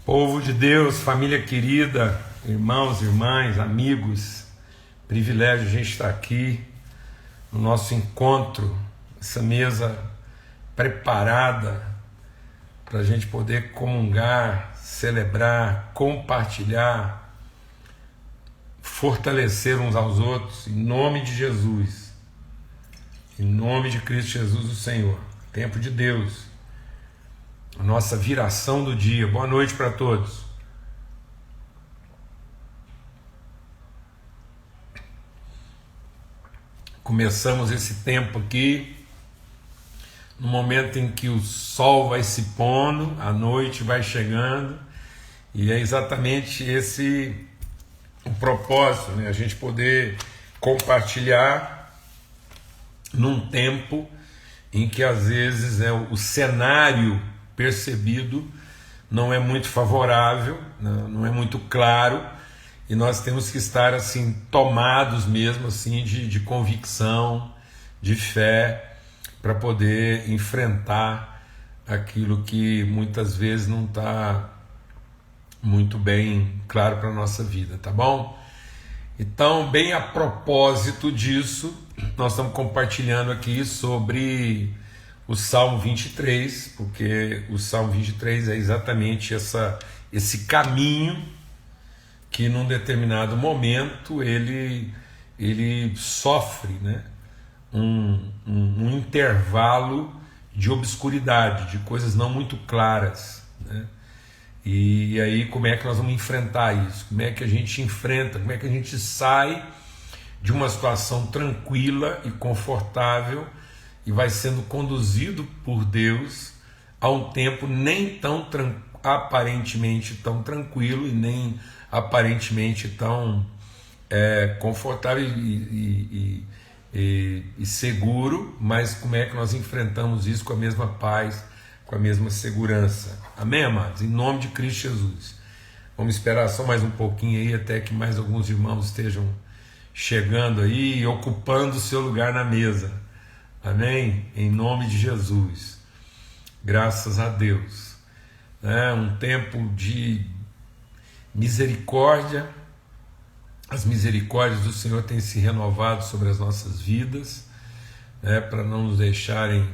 Povo de Deus, família querida, irmãos, irmãs, amigos, privilégio a gente estar aqui no nosso encontro, essa mesa preparada para a gente poder comungar, celebrar, compartilhar, fortalecer uns aos outros, em nome de Jesus, em nome de Cristo Jesus, o Senhor. Tempo de Deus, a nossa viração do dia. Boa noite para todos. Começamos esse tempo aqui no momento em que o sol vai se pondo, a noite vai chegando, e é exatamente esse o propósito, né? A gente poder compartilhar num tempo em que às vezes o cenário percebido não é muito favorável, não é muito claro, e nós temos que estar assim tomados mesmo assim de convicção, de fé, para poder enfrentar aquilo que muitas vezes não está muito bem claro para a nossa vida, tá bom? Então, bem a propósito disso, nós estamos compartilhando aqui sobre o Salmo 23, porque o Salmo 23 é exatamente esse caminho que num determinado momento ele sofre, né, um intervalo de obscuridade, de coisas não muito claras, né? E aí como é que nós vamos enfrentar isso? Como é que a gente enfrenta, como é que a gente sai de uma situação tranquila e confortável e vai sendo conduzido por Deus a um tempo nem tão aparentemente tão tranquilo e nem aparentemente tão confortável e seguro, mas como é que nós enfrentamos isso com a mesma paz, com a mesma segurança. Amém, amados? Em nome de Cristo Jesus. Vamos esperar só mais um pouquinho aí até que mais alguns irmãos estejam chegando aí e ocupando o seu lugar na mesa. Amém? Em nome de Jesus. Graças a Deus. Um tempo de misericórdia. As misericórdias do Senhor têm se renovado sobre as nossas vidas, para não nos deixarem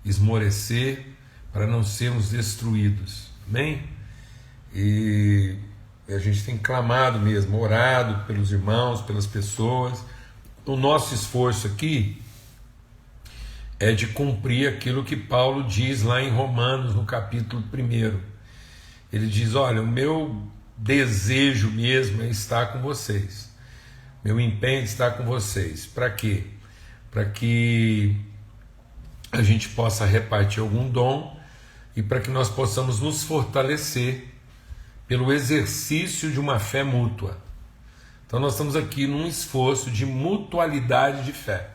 esmorecer, para não sermos destruídos. Amém? E a gente tem clamado mesmo, orado pelos irmãos, pelas pessoas. O nosso esforço aqui é de cumprir aquilo que Paulo diz lá em Romanos, no capítulo 1. Ele diz: olha, o meu desejo mesmo é estar com vocês, meu empenho é estar com vocês. Para quê? Para que a gente possa repartir algum dom e para que nós possamos nos fortalecer pelo exercício de uma fé mútua. Então nós estamos aqui num esforço de mutualidade de fé,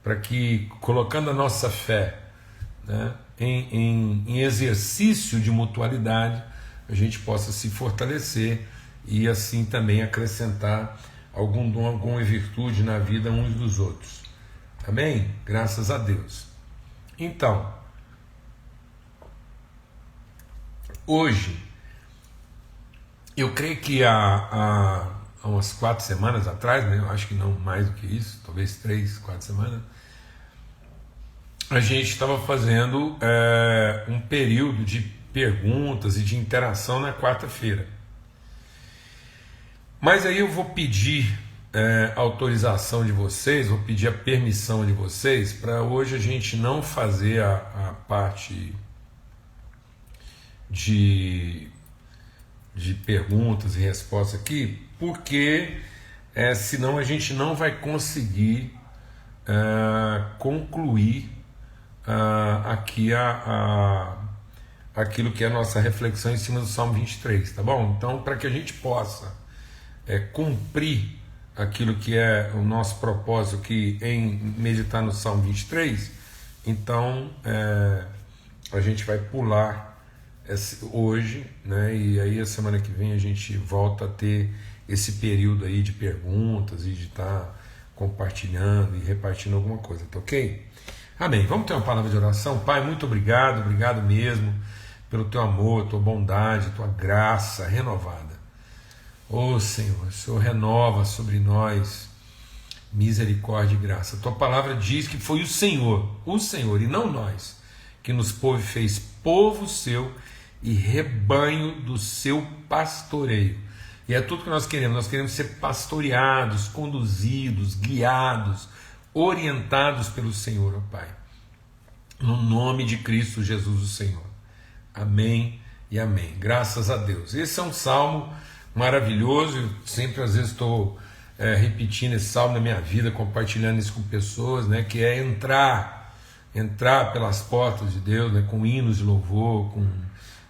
para que, colocando a nossa fé, né, em exercício de mutualidade, a gente possa se fortalecer e assim também acrescentar algum dom, alguma virtude na vida uns dos outros. Amém? Graças a Deus. Então, hoje, eu creio que há umas 4 semanas atrás, né, eu acho que não mais do que isso, talvez 3, 4 semanas, a gente estava fazendo um período de perguntas e de interação na quarta-feira. Mas aí eu vou pedir autorização de vocês, vou pedir a permissão de vocês para hoje a gente não fazer a parte de perguntas e respostas aqui, porque senão a gente não vai conseguir concluir aqui aquilo que é a nossa reflexão em cima do Salmo 23, tá bom? Então, para que a gente possa cumprir aquilo que é o nosso propósito aqui em meditar no Salmo 23, então a gente vai pular hoje, né? E aí a semana que vem a gente volta a ter esse período aí de perguntas e de estar compartilhando e repartindo alguma coisa, tá ok? Amém. Vamos ter uma palavra de oração. Pai, muito obrigado mesmo pelo teu amor, tua bondade, tua graça renovada. Ó Senhor, o Senhor renova sobre nós misericórdia e graça. A tua palavra diz que foi o Senhor e não nós, que nos fez povo seu e rebanho do seu pastoreio. E é tudo que nós queremos ser pastoreados, conduzidos, guiados, orientados pelo Senhor, ó Pai. No nome de Cristo Jesus, o Senhor. Amém e amém. Graças a Deus. Esse é um salmo maravilhoso. Eu sempre, às vezes, estou repetindo esse salmo na minha vida, compartilhando isso com pessoas, né, que é entrar pelas portas de Deus, né, com hinos de louvor, com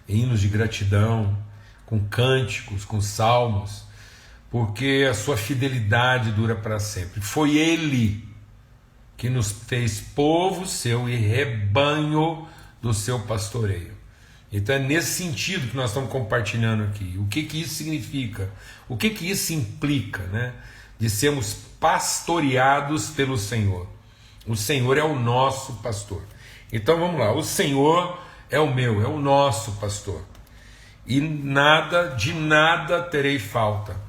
hinos de gratidão, com cânticos, com salmos, porque a sua fidelidade dura para sempre. Foi Ele que nos fez povo seu e rebanho do seu pastoreio. Então é nesse sentido que nós estamos compartilhando aqui. O que isso significa? O que isso implica, né? De sermos pastoreados pelo Senhor. O Senhor é o nosso pastor. Então vamos lá, o Senhor é o meu, é o nosso pastor. E de nada terei falta.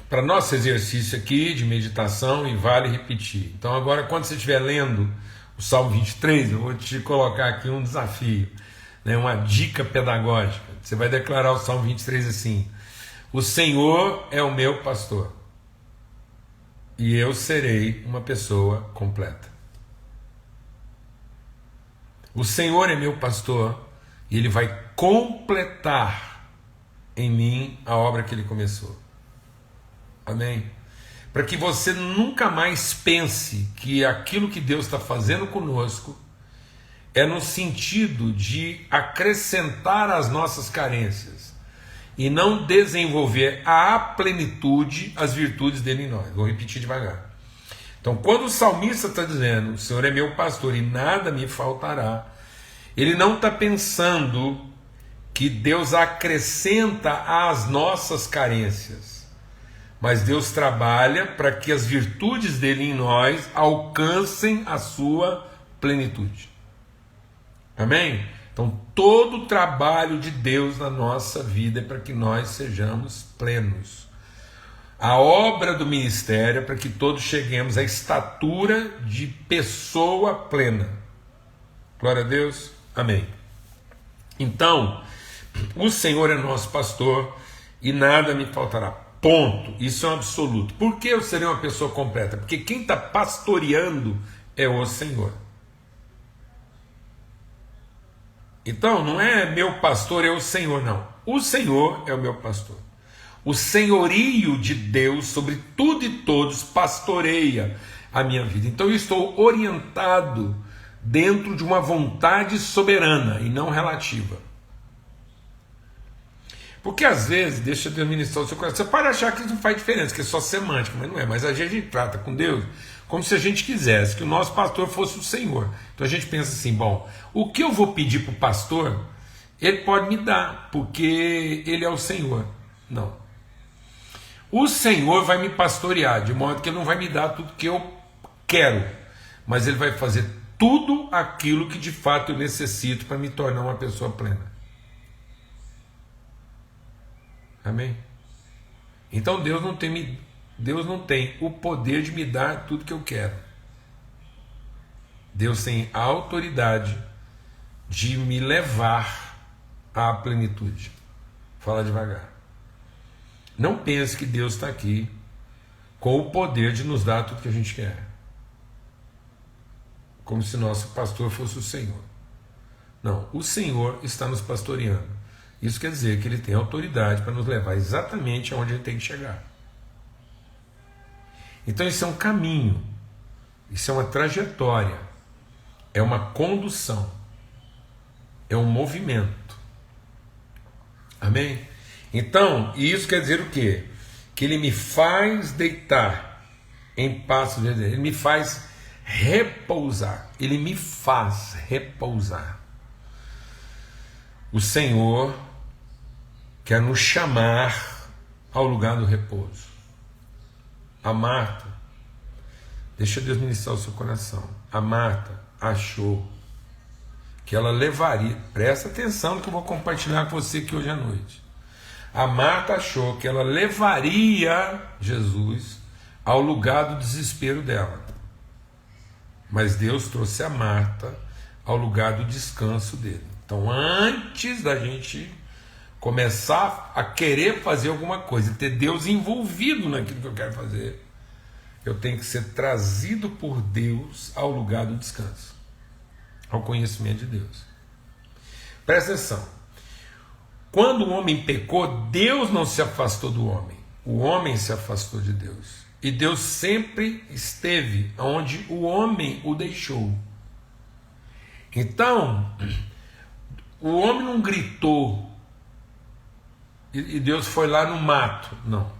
Para nosso exercício aqui de meditação, e vale repetir. Então agora, quando você estiver lendo o Salmo 23, eu vou te colocar aqui um desafio, né, uma dica pedagógica. Você vai declarar o Salmo 23 assim: o Senhor é o meu pastor, e eu serei uma pessoa completa. O Senhor é meu pastor, e Ele vai completar em mim a obra que Ele começou. Amém? Para que você nunca mais pense que aquilo que Deus está fazendo conosco é no sentido de acrescentar as nossas carências e não desenvolver à plenitude as virtudes dele em nós. Vou repetir devagar. Então, quando o salmista está dizendo: o Senhor é meu pastor e nada me faltará, ele não está pensando que Deus acrescenta às nossas carências, mas Deus trabalha para que as virtudes dele em nós alcancem a sua plenitude. Amém? Então todo o trabalho de Deus na nossa vida é para que nós sejamos plenos. A obra do ministério é para que todos cheguemos à estatura de pessoa plena. Glória a Deus. Amém. Então, o Senhor é nosso pastor e nada me faltará. Ponto. Isso é um absoluto. Por que eu serei uma pessoa completa? Porque quem está pastoreando é o Senhor. Então, não é meu pastor, é o Senhor, não. O Senhor é o meu pastor. O senhorio de Deus sobre tudo e todos pastoreia a minha vida. Então, eu estou orientado dentro de uma vontade soberana e não relativa. Porque às vezes, deixa Deus ministrar o seu coração. Você pode achar que isso não faz diferença, que é só semântica, mas não é. Mas a gente trata com Deus como se a gente quisesse que o nosso pastor fosse o Senhor. Então a gente pensa assim: bom, o que eu vou pedir para o pastor, ele pode me dar, porque ele é o Senhor. Não. O Senhor vai me pastorear, de modo que ele não vai me dar tudo que eu quero, mas ele vai fazer tudo aquilo que de fato eu necessito para me tornar uma pessoa plena. Amém? Então Deus não tem o poder de me dar tudo que eu quero. Deus tem a autoridade de me levar à plenitude. Fala devagar. Não pense que Deus está aqui com o poder de nos dar tudo que a gente quer, como se nosso pastor fosse o Senhor. Não, o Senhor está nos pastoreando. Isso quer dizer que Ele tem autoridade para nos levar exatamente aonde Ele tem que chegar. Então isso é um caminho, isso é uma trajetória, é uma condução, é um movimento. Amém? Então, isso quer dizer o quê? Que Ele me faz deitar em pastos verdes, Ele me faz repousar, Ele me faz repousar. O Senhor quer nos chamar ao lugar do repouso. A Marta, deixa Deus ministrar o seu coração. A Marta achou que ela levaria, presta atenção no que eu vou compartilhar com você aqui hoje à noite. A Marta achou que ela levaria Jesus ao lugar do desespero dela. Mas Deus trouxe a Marta ao lugar do descanso dele. Então, antes da gente começar a querer fazer alguma coisa, ter Deus envolvido naquilo que eu quero fazer, eu tenho que ser trazido por Deus ao lugar do descanso, ao conhecimento de Deus. Presta atenção. Quando o homem pecou, Deus não se afastou do homem. O homem se afastou de Deus. E Deus sempre esteve onde o homem o deixou. Então, o homem não gritou e Deus foi lá no mato. Não.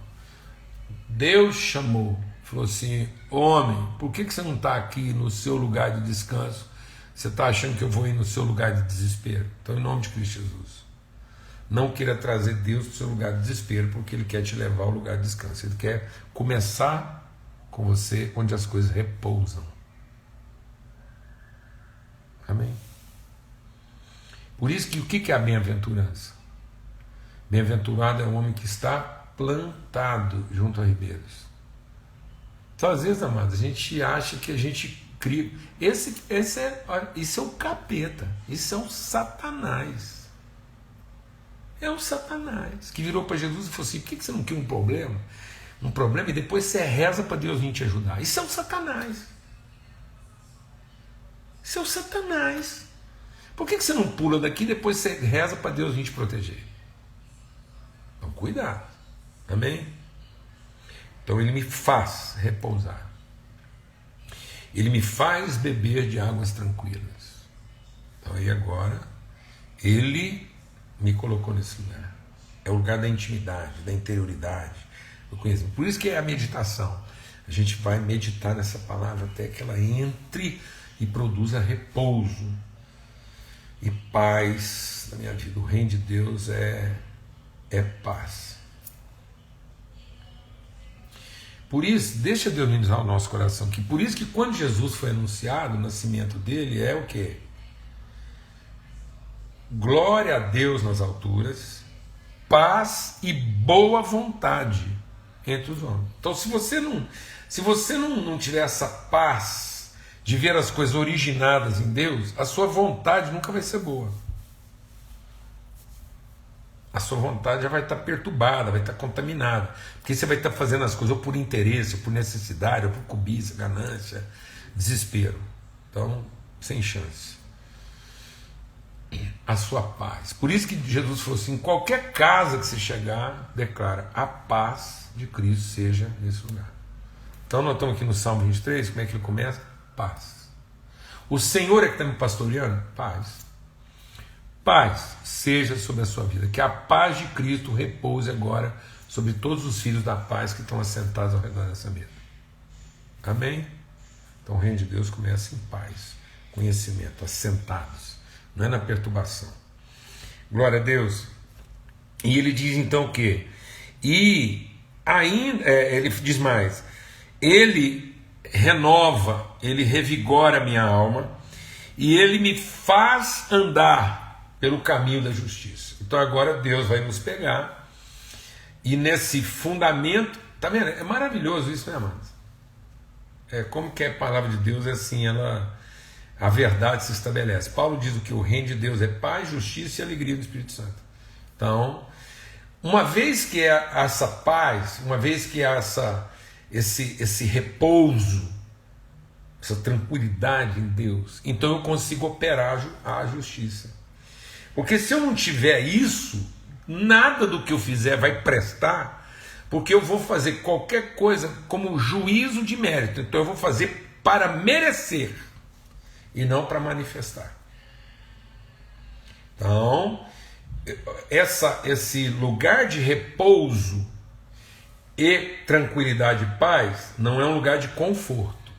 Deus chamou. Falou assim: homem, por que você não está aqui no seu lugar de descanso? Você está achando que eu vou ir no seu lugar de desespero? Então, em nome de Cristo Jesus, não queira trazer Deus para o seu lugar de desespero, porque Ele quer te levar ao lugar de descanso. Ele quer começar com você onde as coisas repousam. Amém? Por isso que o que é a bem-aventurança? Bem-aventurado é o homem que está plantado junto a ribeiros. Então, às vezes, amados, a gente acha que a gente cria. Isso é o capeta, isso é o Satanás. É o Satanás que virou para Jesus e falou assim: por que você não quer um problema? Um problema e depois você reza para Deus vir te ajudar. Isso é o Satanás. Isso é o Satanás. Por que você não pula daqui e depois você reza para Deus vir te proteger? Então, cuidado. Amém? Então ele me faz repousar. Ele me faz beber de águas tranquilas. Então aí agora, ele me colocou nesse lugar. É o lugar da intimidade, da interioridade, do conhecimento. Por isso que é a meditação. A gente vai meditar nessa palavra até que ela entre e produza repouso e paz na minha vida. O reino de Deus é paz. Por isso, deixa Deus ministrar o nosso coração aqui. Por isso que quando Jesus foi anunciado, o nascimento dele é o quê? Glória a Deus nas alturas, paz e boa vontade entre os homens. Então, se você não tiver essa paz de ver as coisas originadas em Deus, a sua vontade nunca vai ser boa. A sua vontade já vai estar perturbada, vai estar contaminada, porque você vai estar fazendo as coisas ou por interesse, ou por necessidade, ou por cobiça, ganância, desespero. Então, sem chance. A sua paz. Por isso que Jesus falou assim: em qualquer casa que você chegar, declara: a paz de Cristo seja nesse lugar. Então nós estamos aqui no Salmo 23, como é que ele começa? Paz. O Senhor é que está me pastoreando? Paz. Paz seja sobre a sua vida. Que a paz de Cristo repouse agora sobre todos os filhos da paz que estão assentados ao redor dessa mesa. Amém? Então o reino de Deus começa em paz, conhecimento, assentados, não é na perturbação. Glória a Deus. E ele diz então o quê? E ainda, ele diz mais: ele renova, ele revigora a minha alma e ele me faz andar pelo caminho da justiça. Então agora Deus vai nos pegar e nesse fundamento, tá vendo? É maravilhoso isso, né, amados? Como que é a palavra de Deus, é assim, a verdade se estabelece. Paulo diz que o reino de Deus é paz, justiça e alegria do Espírito Santo. Então, uma vez que é essa paz, uma vez que é esse repouso, essa tranquilidade em Deus, então eu consigo operar a justiça. Porque se eu não tiver isso, nada do que eu fizer vai prestar, porque eu vou fazer qualquer coisa como juízo de mérito. Então eu vou fazer para merecer e não para manifestar. Então, esse lugar de repouso e tranquilidade e paz não é um lugar de conforto.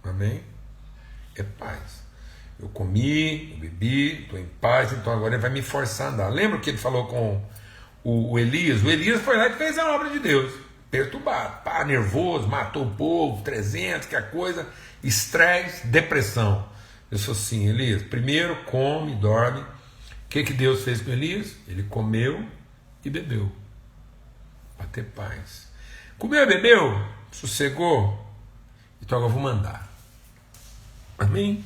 Amém? É paz. Eu comi, eu bebi, estou em paz, então agora ele vai me forçar a andar. Lembra que ele falou com o Elias? O Elias foi lá e fez a obra de Deus. Perturbado, nervoso, matou o povo, 300, que a coisa, estresse, depressão. Ele falou assim: Elias, primeiro come, dorme. O que Deus fez com Elias? Ele comeu e bebeu, para ter paz. Comeu e bebeu, sossegou, então agora eu vou mandar. Amém?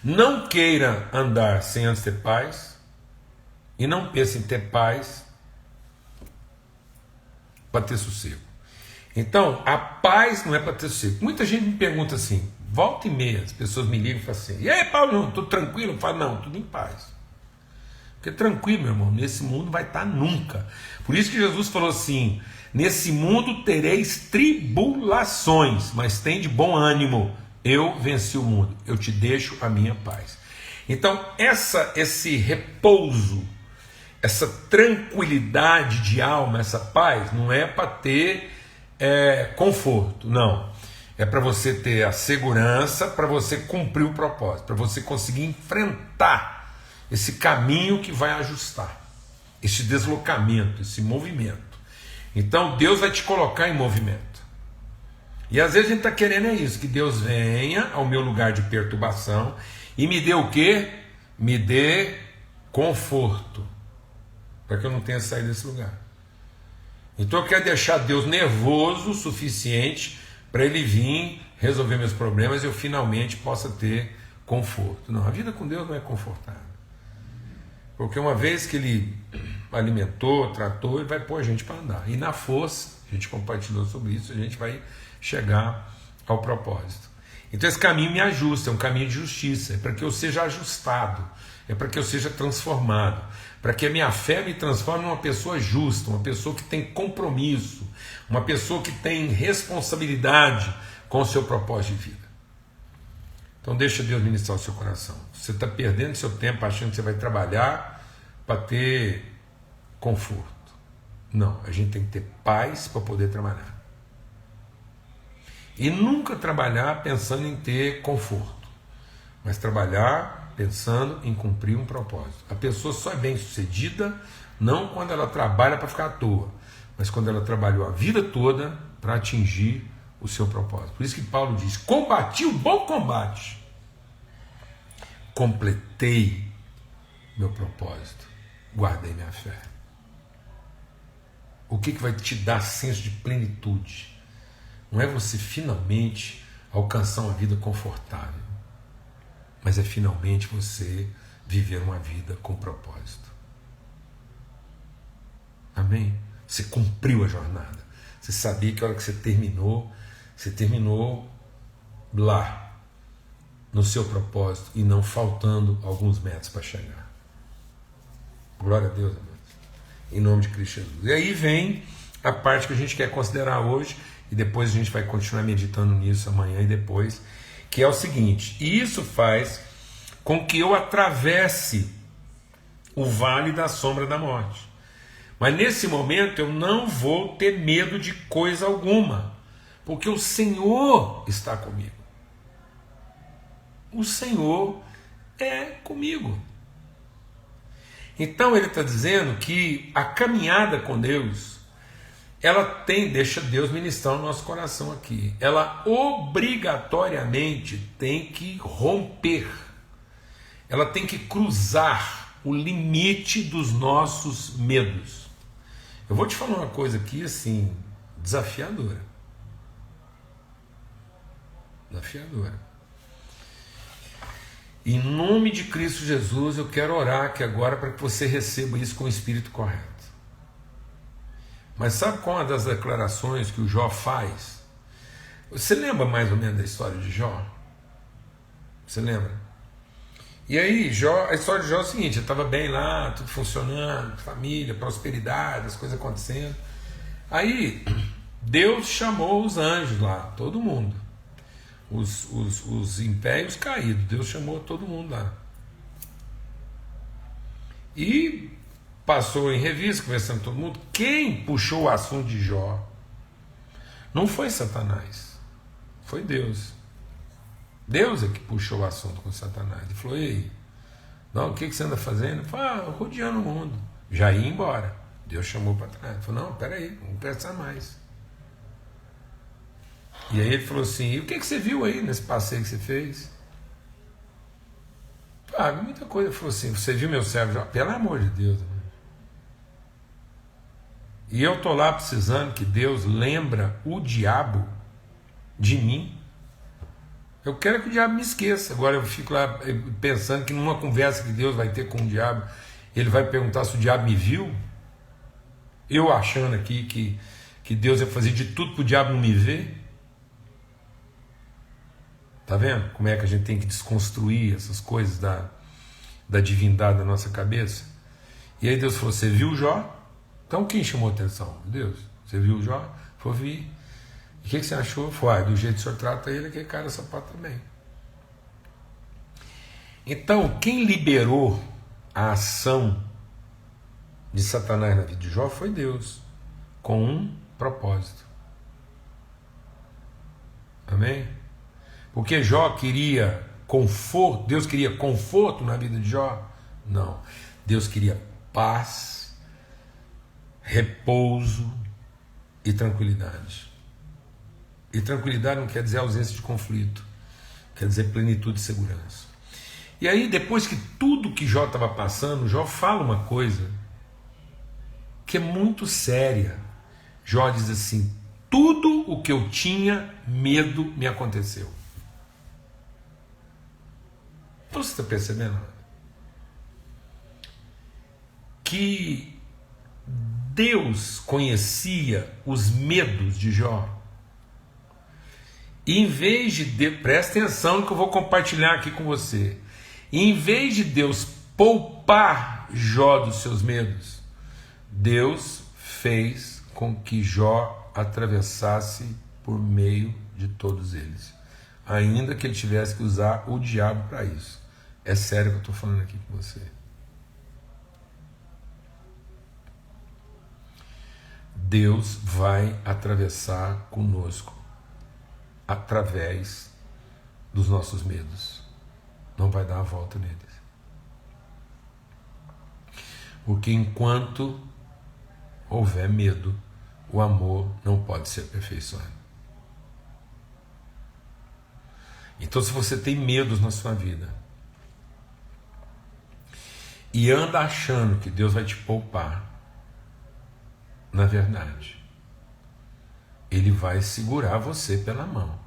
Não queira andar sem antes ter paz, e não pense em ter paz para ter sossego. Então, a paz não é para ter sossego. Muita gente me pergunta assim, volta e meia, as pessoas me ligam e falam assim: e aí, Paulo, não, estou tranquilo? Eu falo: não, tudo em paz. Porque tranquilo, meu irmão, nesse mundo vai estar nunca. Por isso que Jesus falou assim: nesse mundo tereis tribulações, mas tem de bom ânimo, eu venci o mundo, eu te deixo a minha paz. Então, esse repouso, essa tranquilidade de alma, essa paz, não é para ter conforto, não. É para você ter a segurança, para você cumprir o propósito, para você conseguir enfrentar esse caminho que vai ajustar, esse deslocamento, esse movimento. Então Deus vai te colocar em movimento. E às vezes a gente está querendo isso, que Deus venha ao meu lugar de perturbação e me dê o quê? Me dê conforto, para que eu não tenha saído desse lugar. Então eu quero deixar Deus nervoso o suficiente para Ele vir resolver meus problemas e eu finalmente possa ter conforto. Não, a vida com Deus não é confortável. Porque uma vez que Ele alimentou, tratou, Ele vai pôr a gente para andar. E na força, a gente compartilhou sobre isso, a gente vai chegar ao propósito. Então esse caminho me ajusta, é um caminho de justiça, é para que eu seja ajustado, é para que eu seja transformado, para que a minha fé me transforme em uma pessoa justa, uma pessoa que tem compromisso, uma pessoa que tem responsabilidade com o seu propósito de vida. Então deixa Deus ministrar o seu coração. Você está perdendo seu tempo achando que você vai trabalhar para ter conforto. Não, a gente tem que ter paz para poder trabalhar. E nunca trabalhar pensando em ter conforto, mas trabalhar pensando em cumprir um propósito. A pessoa só é bem sucedida não quando ela trabalha para ficar à toa, mas quando ela trabalhou a vida toda para atingir o seu propósito. Por isso que Paulo diz: combati o bom combate, completei meu propósito, guardei minha fé. O que vai te dar senso de plenitude? Não é você finalmente alcançar uma vida confortável, mas é finalmente você viver uma vida com propósito. Amém? Você cumpriu a jornada. Você sabia que a hora que você terminou lá, no seu propósito, e não faltando alguns metros para chegar. Glória a Deus, amados. Em nome de Cristo Jesus. E aí vem a parte que a gente quer considerar hoje, e depois a gente vai continuar meditando nisso amanhã e depois, que é o seguinte: e isso faz com que eu atravesse o vale da sombra da morte. Mas nesse momento eu não vou ter medo de coisa alguma, porque o Senhor está comigo. O Senhor é comigo. Então ele está dizendo que a caminhada com Deus, ela deixa Deus ministrar o nosso coração aqui, ela obrigatoriamente tem que romper, ela tem que cruzar o limite dos nossos medos. Eu vou te falar uma coisa aqui assim, desafiadora. Desafiadora. Em nome de Cristo Jesus, eu quero orar aqui agora para que você receba isso com o espírito correto. Mas sabe qual é uma das declarações que o Jó faz? Você lembra mais ou menos da história de Jó? Você lembra? E aí, a história de Jó é o seguinte: ele estava bem lá, tudo funcionando, família, prosperidade, as coisas acontecendo. Aí, Deus chamou os anjos lá, todo mundo. Os impérios caídos, Deus chamou todo mundo lá. E passou em revista, conversando com todo mundo. Quem puxou o assunto de Jó não foi Satanás, foi Deus. Deus é que puxou o assunto com Satanás. Ele falou: ei, não, o que você anda fazendo? Ele falou: rodeando o mundo. Já ia embora. Deus chamou para trás. Ele falou: não, peraí, vamos pensar mais. E aí ele falou assim: e o que você viu aí nesse passeio que você fez? Ah, muita coisa. Ele falou assim: você viu meu servo Jó? Pelo amor de Deus. E eu estou lá precisando que Deus lembra o diabo de mim. Eu quero que o diabo me esqueça. Agora eu fico lá pensando que numa conversa que Deus vai ter com o diabo, ele vai perguntar se o diabo me viu. Eu achando aqui que Deus ia fazer de tudo para o diabo não me ver. Tá vendo como é que a gente tem que desconstruir essas coisas da divindade da nossa cabeça? E aí Deus falou: você viu Jó? Então quem chamou a atenção? Deus. Você viu Jó? Falou: vi. E o que você achou? Foi: do jeito que o senhor trata ele, aquele cara sapato também. Então, quem liberou a ação de Satanás na vida de Jó foi Deus, com um propósito. Amém? Porque Jó queria conforto, Deus queria conforto na vida de Jó? Não. Deus queria paz, repouso e tranquilidade. E tranquilidade não quer dizer ausência de conflito, quer dizer plenitude e segurança. E aí, depois que tudo que Jó estava passando, Jó fala uma coisa que é muito séria. Jó diz assim: tudo o que eu tinha medo me aconteceu. Então você está percebendo que Deus conhecia os medos de Jó? E em vez de presta atenção no que eu vou compartilhar aqui com você. E em vez de Deus poupar Jó dos seus medos, Deus fez com que Jó atravessasse por meio de todos eles, ainda que ele tivesse que usar o diabo para isso. É sério que eu estou falando aqui com você. Deus vai atravessar conosco através dos nossos medos. Não vai dar a volta neles. Porque enquanto houver medo, o amor não pode ser aperfeiçoado. Então, se você tem medos na sua vida e anda achando que Deus vai te poupar, na verdade, Ele vai segurar você pela mão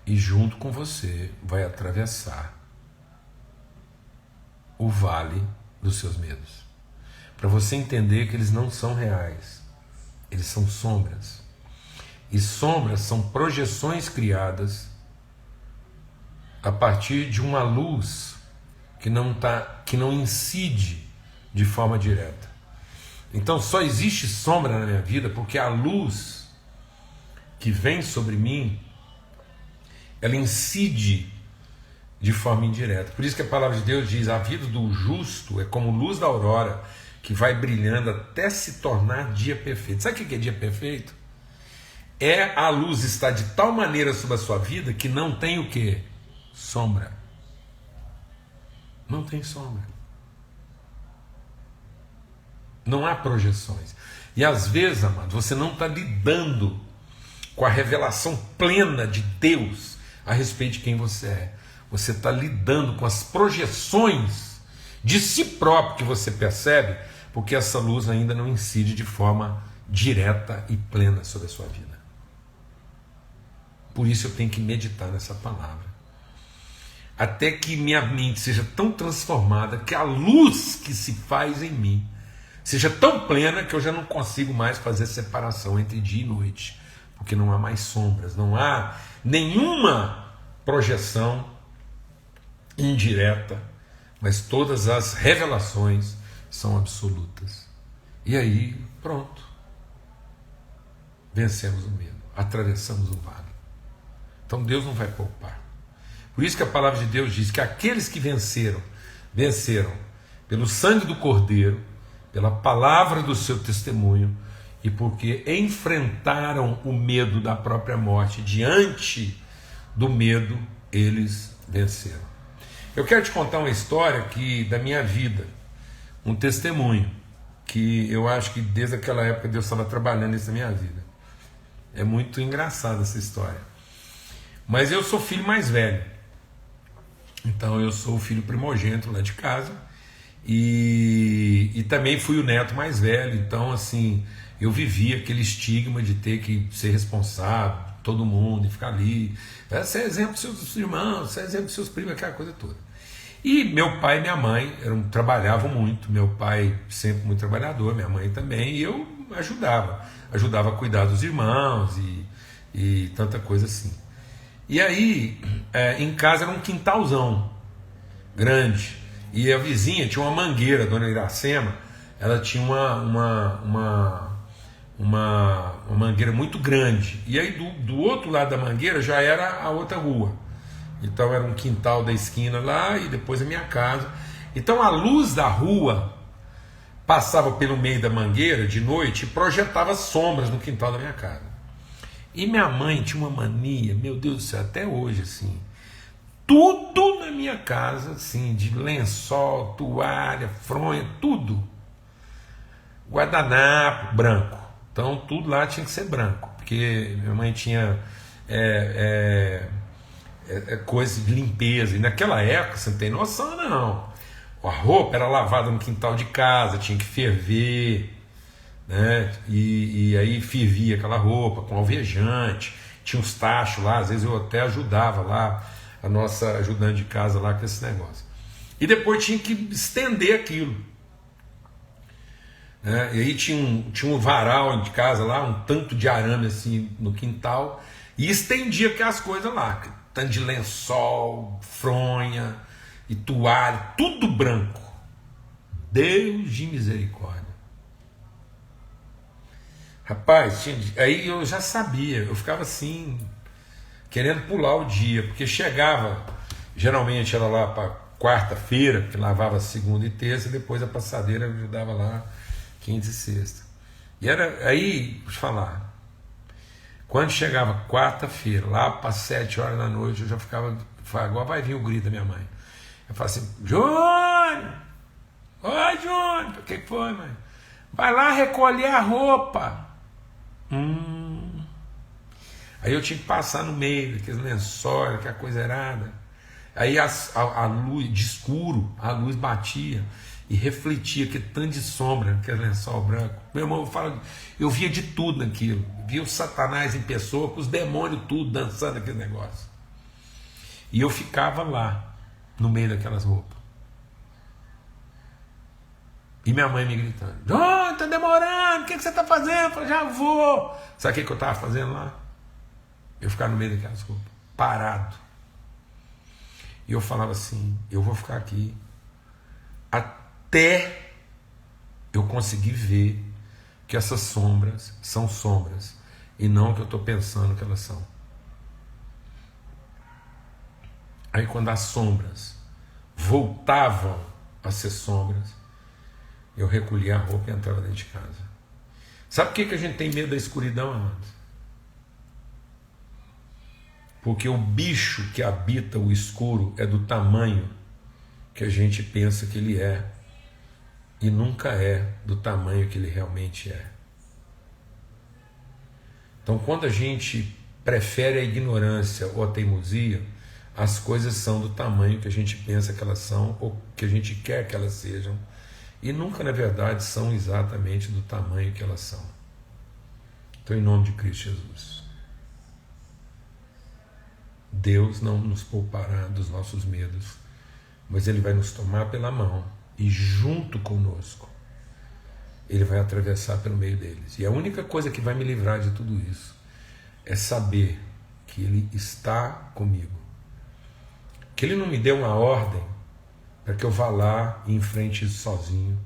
e junto com você vai atravessar o vale dos seus medos, para você entender que eles não são reais, eles são sombras. E sombras são projeções criadas a partir de uma luz que não incide de forma direta. Então só existe sombra na minha vida porque a luz que vem sobre mim, ela incide de forma indireta. Por isso que a palavra de Deus diz: a vida do justo é como luz da aurora, que vai brilhando até se tornar dia perfeito. Sabe o que é dia perfeito? É a luz estar de tal maneira sobre a sua vida que não tem o quê? Sombra. Não tem sombra. Não há projeções. E às vezes, amado, você não está lidando com a revelação plena de Deus a respeito de quem você é. Você está lidando com as projeções de si próprio que você percebe, porque essa luz ainda não incide de forma direta e plena sobre a sua vida. Por isso eu tenho que meditar nessa palavra, até que minha mente seja tão transformada que a luz que se faz em mim seja tão plena que eu já não consigo mais fazer separação entre dia e noite, porque não há mais sombras, não há nenhuma projeção indireta, mas todas as revelações são absolutas. E aí, pronto, vencemos o medo, atravessamos o vale. Então Deus não vai poupar. Por isso que a palavra de Deus diz que aqueles que venceram pelo sangue do Cordeiro, pela palavra do seu testemunho, e porque enfrentaram o medo da própria morte, diante do medo eles venceram. Eu quero te contar uma história da minha vida, um testemunho, que eu acho que desde aquela época Deus estava trabalhando isso na minha vida. É muito engraçada essa história. Mas eu sou filho mais velho. Então eu sou o filho primogênito lá de casa. E também fui o neto mais velho. Então, assim, eu vivi aquele estigma de ter que ser responsável, todo mundo, e ficar ali. Ser exemplo dos seus irmãos, ser exemplo dos seus primos, aquela coisa toda. E meu pai e minha mãe trabalhavam muito. Meu pai sempre muito trabalhador, minha mãe também. E eu ajudava a cuidar dos irmãos e tanta coisa assim. E aí, em casa era um quintalzão grande. E a vizinha tinha uma mangueira, dona Iracema, ela tinha uma mangueira muito grande. E aí do outro lado da mangueira já era a outra rua. Então era um quintal da esquina lá e depois a minha casa. Então a luz da rua passava pelo meio da mangueira de noite e projetava sombras no quintal da minha casa. E minha mãe tinha uma mania, meu Deus do céu, até hoje assim, tudo na minha casa, assim, de lençol, toalha, fronha, tudo. Guardanapo, branco. Então tudo lá tinha que ser branco, porque minha mãe tinha coisa de limpeza. E naquela época, você não tem noção, não. A roupa era lavada no quintal de casa, tinha que ferver, né? E aí fervia aquela roupa com alvejante, tinha uns tachos lá, às vezes eu até ajudava lá, a nossa ajudante de casa lá com esse negócio. E depois tinha que estender aquilo. Né? E aí tinha um varal de casa lá, um tanto de arame assim no quintal, e estendia aquelas coisas lá, tanto de lençol, fronha e toalha, tudo branco. Deus de misericórdia. Rapaz, aí eu já sabia, eu ficava assim, querendo pular o dia, porque chegava, geralmente era lá para quarta-feira, que lavava segunda e terça, e depois a passadeira ajudava lá quinta e sexta. E era aí, vou te falar, quando chegava quarta-feira, lá para 7 horas da noite, eu já ficava, agora vai vir o grito da minha mãe. Eu falava assim, Júnior! Oi, Júnior! O que foi, mãe? Vai lá recolher a roupa. Aí eu tinha que passar no meio, aqueles lençóis, aquela coisa errada. Aí a luz, de escuro, a luz batia e refletia aquele tanto de sombra, aquele lençol branco. Meu irmão fala, eu via de tudo naquilo. Via o Satanás em pessoa, com os demônios tudo dançando aquele negócio. E eu ficava lá, no meio daquelas roupas. E minha mãe me gritando, John, tá demorando, o que você tá fazendo? Eu falei, já vou. Sabe o que eu tava fazendo lá? Eu ficava no meio daquelas roupas, parado. E eu falava assim, eu vou ficar aqui até eu conseguir ver que essas sombras são sombras e não o que eu estou pensando que elas são. Aí quando as sombras voltavam a ser sombras, eu recolhia a roupa e entrava dentro de casa. Sabe por que a gente tem medo da escuridão, amados? Porque o bicho que habita o escuro é do tamanho que a gente pensa que ele é, e nunca é do tamanho que ele realmente é. Então, quando a gente prefere a ignorância ou a teimosia, as coisas são do tamanho que a gente pensa que elas são ou que a gente quer que elas sejam, e nunca, na verdade, são exatamente do tamanho que elas são. Então, em nome de Cristo Jesus, Deus não nos poupará dos nossos medos, mas Ele vai nos tomar pela mão e junto conosco Ele vai atravessar pelo meio deles. E a única coisa que vai me livrar de tudo isso é saber que Ele está comigo, que Ele não me deu uma ordem para que eu vá lá e enfrente isso sozinho,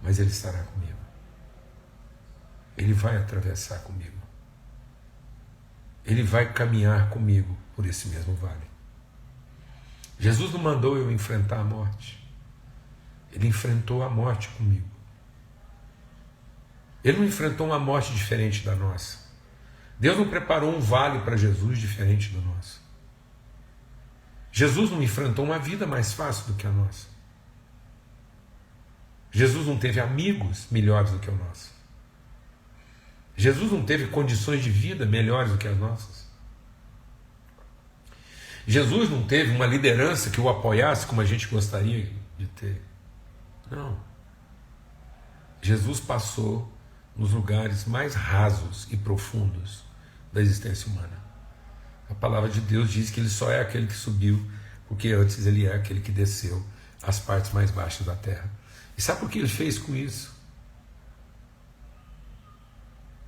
mas Ele estará comigo. Ele vai atravessar comigo. Ele vai caminhar comigo por esse mesmo vale. Jesus não mandou eu enfrentar a morte. Ele enfrentou a morte comigo. Ele não enfrentou uma morte diferente da nossa. Deus não preparou um vale para Jesus diferente do nosso. Jesus não enfrentou uma vida mais fácil do que a nossa. Jesus não teve amigos melhores do que o nosso. Jesus não teve condições de vida melhores do que as nossas. Jesus não teve uma liderança que o apoiasse como a gente gostaria de ter. Não. Jesus passou nos lugares mais rasos e profundos da existência humana. A palavra de Deus diz que ele só é aquele que subiu, porque antes ele é aquele que desceu às partes mais baixas da terra. E sabe por que ele fez com isso?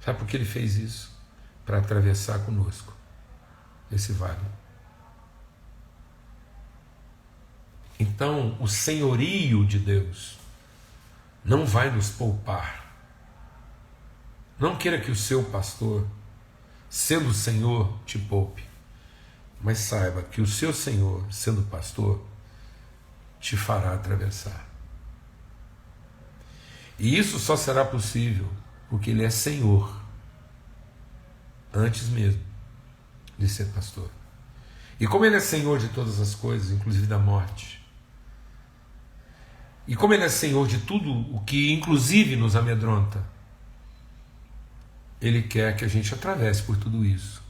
Sabe por que ele fez isso? Para atravessar conosco esse vale. Então, o senhorio de Deus não vai nos poupar. Não queira que o seu pastor, sendo o Senhor, te poupe, mas saiba que o seu Senhor, sendo pastor, te fará atravessar. E isso só será possível porque Ele é Senhor, antes mesmo de ser pastor. E como Ele é Senhor de todas as coisas, inclusive da morte, e como Ele é Senhor de tudo o que inclusive nos amedronta, Ele quer que a gente atravesse por tudo isso,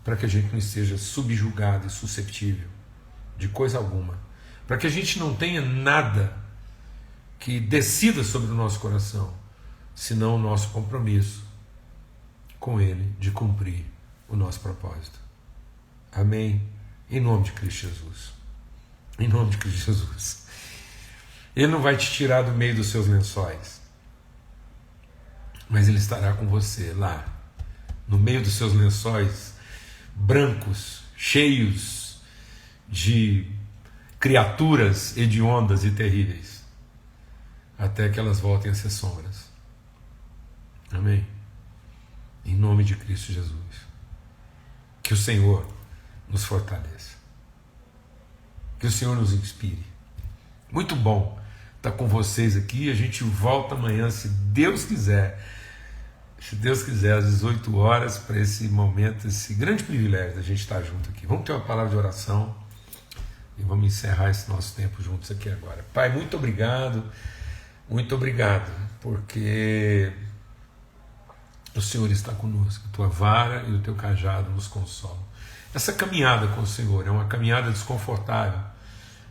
para que a gente não esteja subjugado e susceptível de coisa alguma, para que a gente não tenha nada que decida sobre o nosso coração, senão o nosso compromisso com Ele de cumprir o nosso propósito. Amém? Em nome de Cristo Jesus. Em nome de Cristo Jesus. Ele não vai te tirar do meio dos seus lençóis, mas Ele estará com você lá, no meio dos seus lençóis brancos, cheios de criaturas hediondas e terríveis, até que elas voltem a ser sombras. Amém? Em nome de Cristo Jesus. Que o Senhor nos fortaleça. Que o Senhor nos inspire. Muito bom estar com vocês aqui. A gente volta amanhã, se Deus quiser. Se Deus quiser, às 18 horas, para esse momento, esse grande privilégio da gente estar junto aqui. Vamos ter uma palavra de oração e vamos encerrar esse nosso tempo juntos aqui agora. Pai, muito obrigado, porque o Senhor está conosco. A tua vara e o teu cajado nos consolam. Essa caminhada com o Senhor é uma caminhada desconfortável,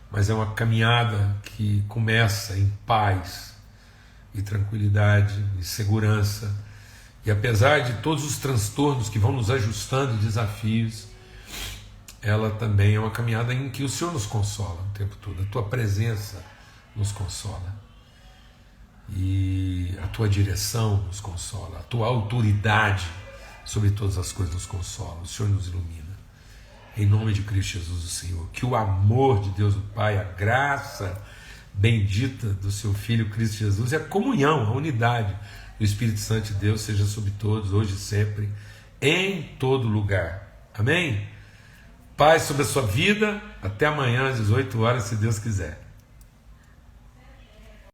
mas é uma caminhada que começa em paz e tranquilidade e segurança. E apesar de todos os transtornos que vão nos ajustando e desafios, ela também é uma caminhada em que o Senhor nos consola o tempo todo. A tua presença nos consola. E a tua direção nos consola. A tua autoridade sobre todas as coisas nos consola. O Senhor nos ilumina. Em nome de Cristo Jesus, o Senhor. Que o amor de Deus o Pai, a graça bendita do seu Filho Cristo Jesus e a comunhão, a unidade do Espírito Santo de Deus seja sobre todos, hoje e sempre, em todo lugar. Amém? Paz sobre a sua vida. Até amanhã às 18 horas, se Deus quiser.